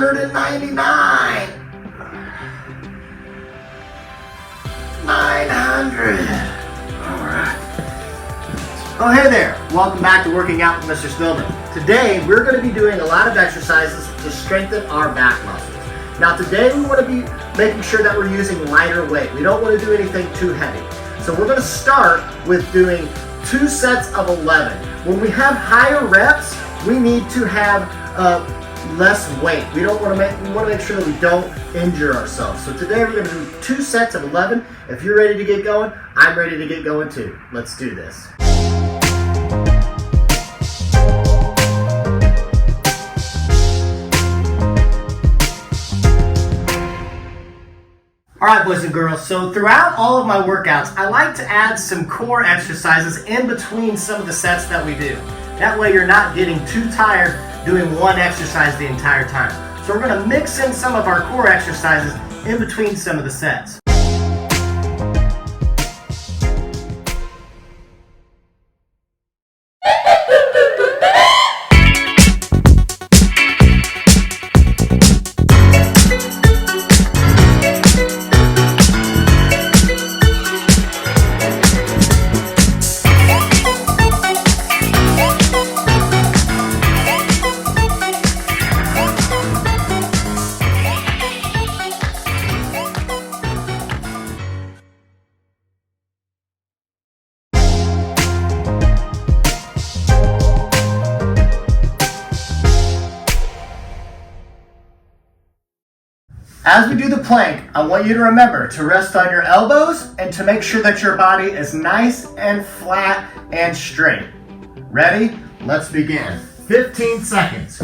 899. 900. All right. Oh, hey there. Welcome back to Working Out with Mr. Snowman. Today, we're going to be doing a lot of exercises to strengthen our back muscles. Now, today we want to be making sure that we're using lighter weight. We don't want to do anything too heavy. So we're going to start with doing 2 sets of 11. When we have higher reps, we need to have less weight. We want to make sure that we don't injure ourselves. So today we're going to do 2 sets of 11. If you're ready to get going, I'm ready to get going too. Let's do this. Alright, boys and girls, so throughout all of my workouts, I like to add some core exercises in between some of the sets that we do. That way you're not getting too tired doing one exercise the entire time. So we're going to mix in some of our core exercises in between some of the sets. As we do the plank, I want you to remember to rest on your elbows and to make sure that your body is nice and flat and straight. Ready? Let's begin. 15 seconds.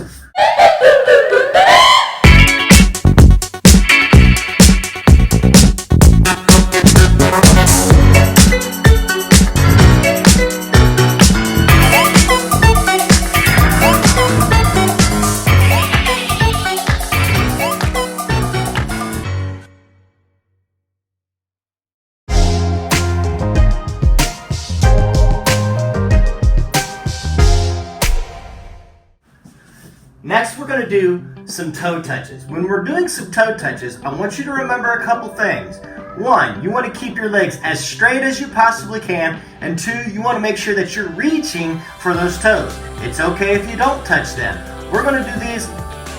Next, we're going to do some toe touches. When we're doing some toe touches, I want you to remember a couple things. 1, you want to keep your legs as straight as you possibly can. And 2, you want to make sure that you're reaching for those toes. It's okay if you don't touch them. We're going to do these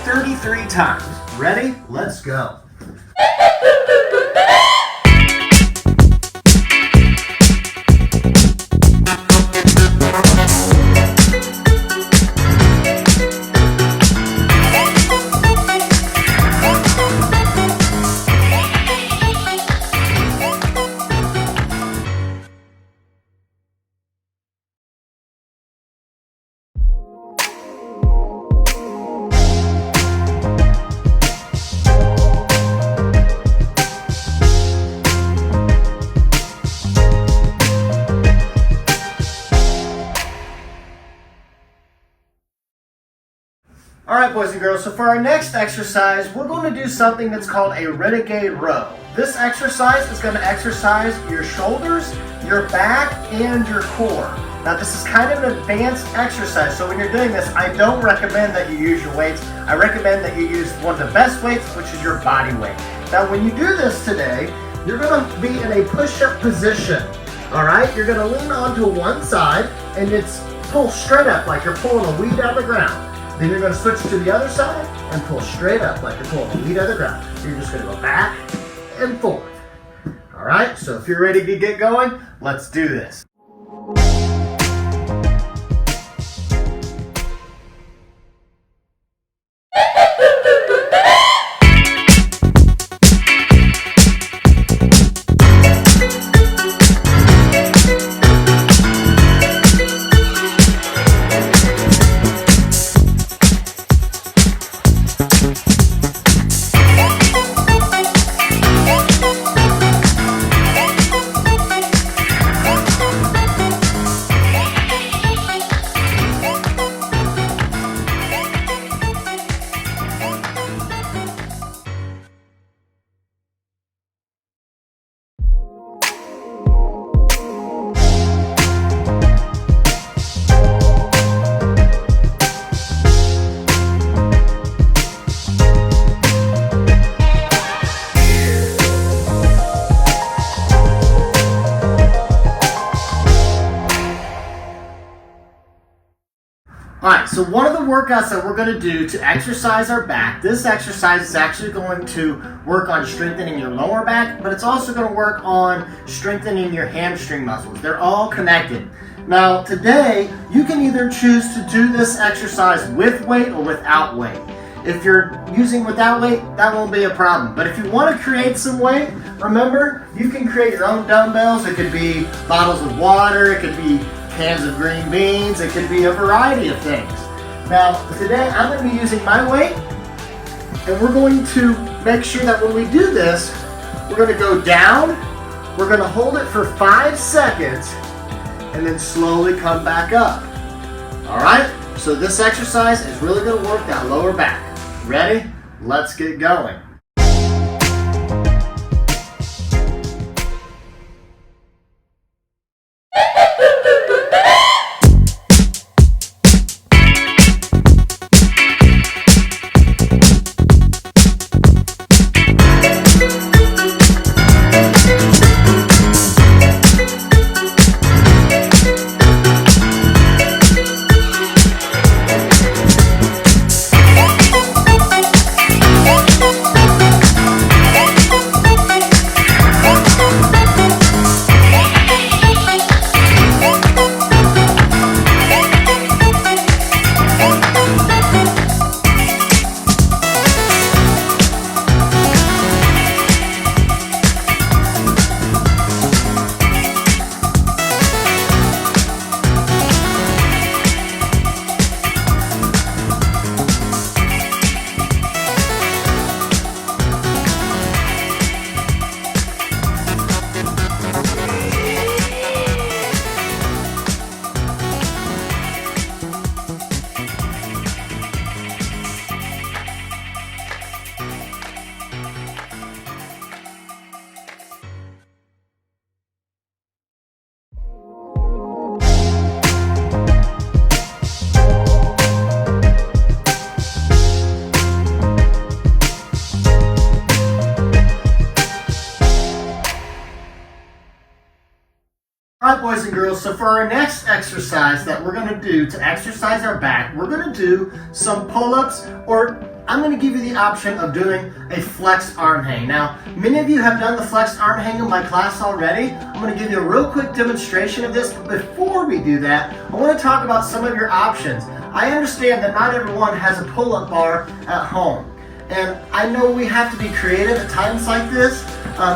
33 times. Ready? Let's go. Alright, boys and girls, so for our next exercise, we're going to do something that's called a renegade row. This exercise is going to exercise your shoulders, your back, and your core. Now, this is kind of an advanced exercise, so when you're doing this, I don't recommend that you use your weights. I recommend that you use one of the best weights, which is your body weight. Now, when you do this today, you're going to be in a push-up position. Alright, you're going to lean onto one side, and it's pull straight up like you're pulling a weed out of the ground. Then you're going to switch to the other side and pull straight up like you're pulling a weed out of the ground. You're just going to go back and forth. All right, so if you're ready to get going, let's do this. Alright, so one of the workouts that we're going to do to exercise our back, this exercise is actually going to work on strengthening your lower back, but it's also going to work on strengthening your hamstring muscles. They're all connected. Now, today, you can either choose to do this exercise with weight or without weight. If you're using without weight, that won't be a problem. But if you want to create some weight, remember, you can create your own dumbbells. It could be bottles of water, it could be cans of green beans, it could be a variety of things. Now, today I'm going to be using my weight, and we're going to make sure that when we do this, we're going to go down, we're going to hold it for 5 seconds, and then slowly come back up. Alright, so this exercise is really going to work that lower back. Ready? Let's get going. Alright, boys and girls, so for our next exercise that we're going to do to exercise our back, we're going to do some pull-ups, or I'm going to give you the option of doing a flexed arm hang. Now, many of you have done the flexed arm hang in my class already. I'm going to give you a real quick demonstration of this, but before we do that, I want to talk about some of your options. I understand that not everyone has a pull-up bar at home, and I know we have to be creative at times like this.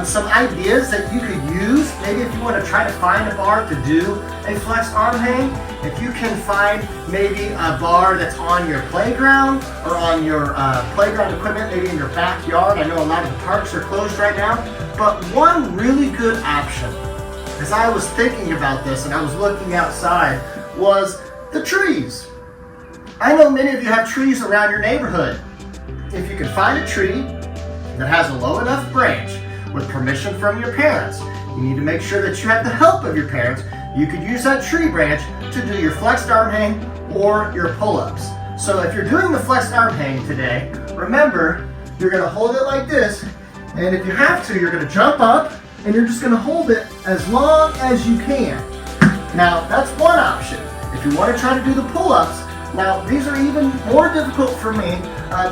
Some ideas that you could use, maybe if you want to try to find a bar to do a flexed arm hang, if you can find maybe a bar that's on your playground or on your playground equipment, maybe in your backyard. I know a lot of the parks are closed right now, but one really good option, as I was thinking about this and I was looking outside, was the trees. I know many of you have trees around your neighborhood. If you can find a tree that has a low enough branch, with permission from your parents, you need to make sure that you have the help of your parents. You could use that tree branch to do your flexed arm hang or your pull-ups. So if you're doing the flexed arm hang today, remember, you're going to hold it like this, and if you have to, you're going to jump up, and you're just going to hold it as long as you can. Now, that's one option. If you want to try to do the pull-ups, now these are even more difficult for me.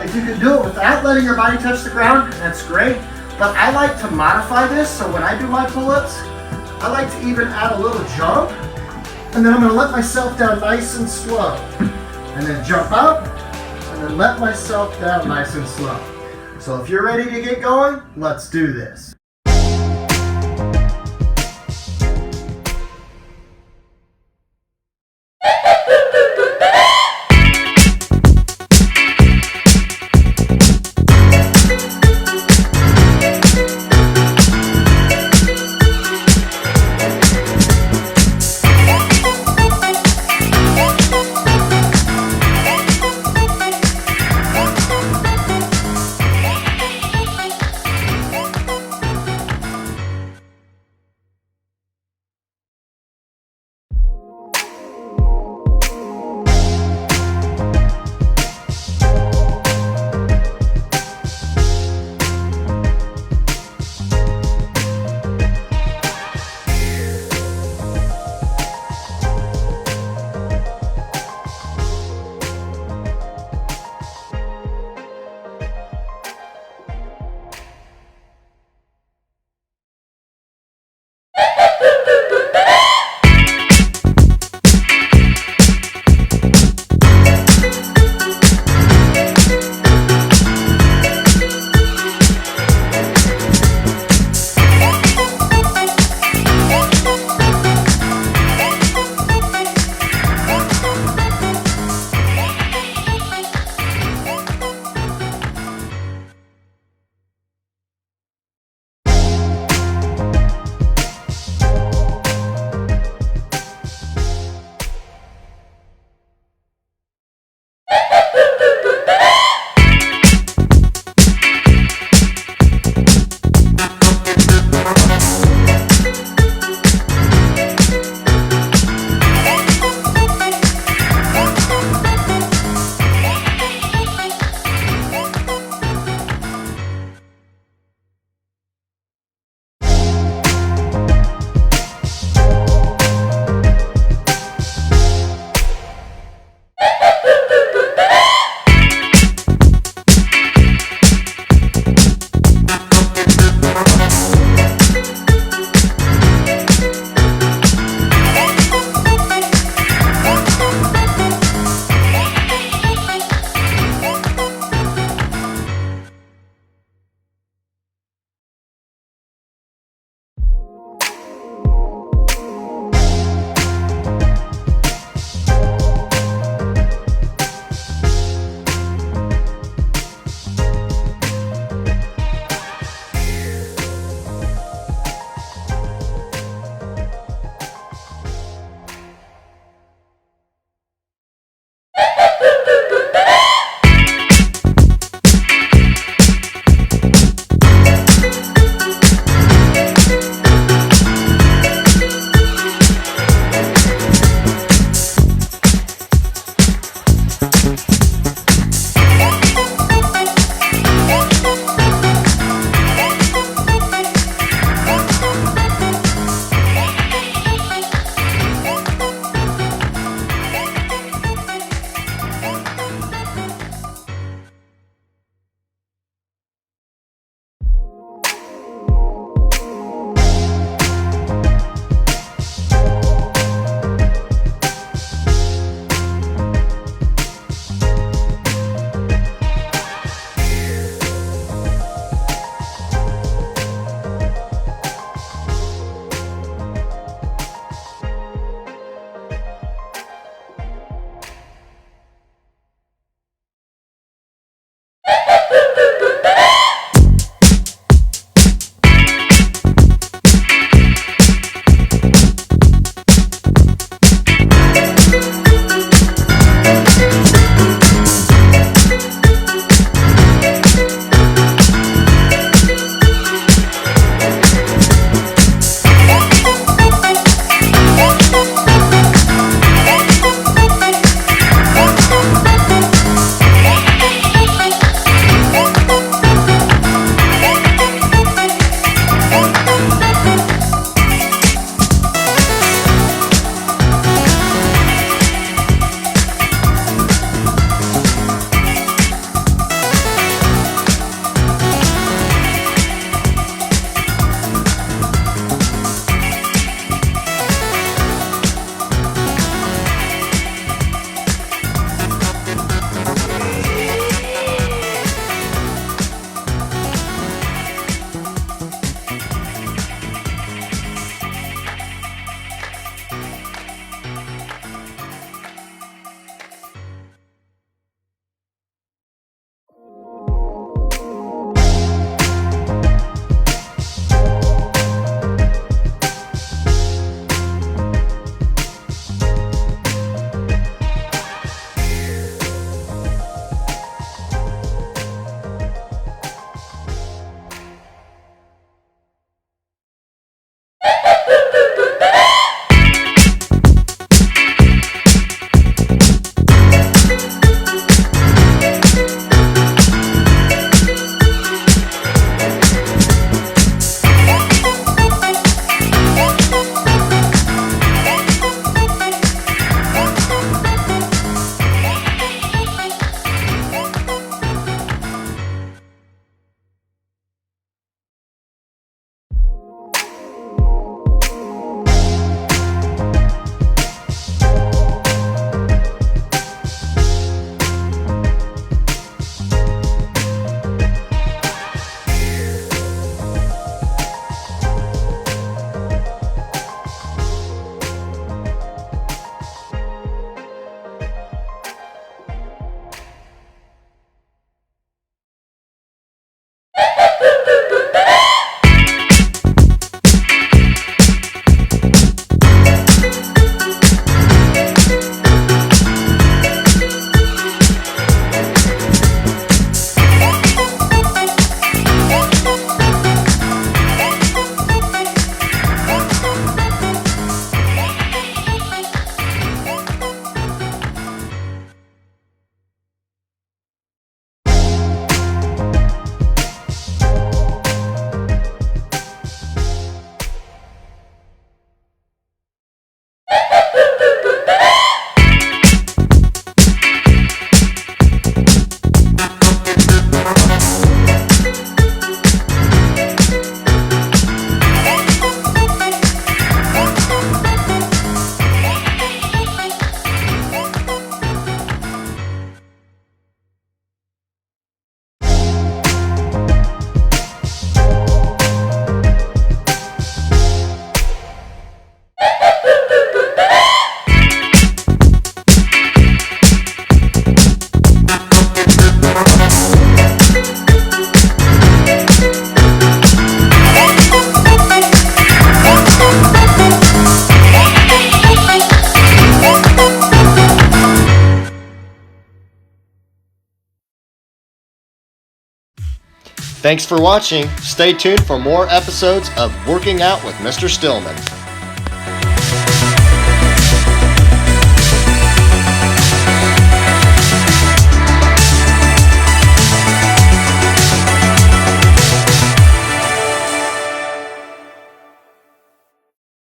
If you can do it without letting your body touch the ground, that's great. But I like to modify this, so when I do my pull-ups, I like to even add a little jump, and then I'm going to let myself down nice and slow. And then jump up, and then let myself down nice and slow. So if you're ready to get going, let's do this. Thanks for watching. Stay tuned for more episodes of Working Out with Mr. Stillman.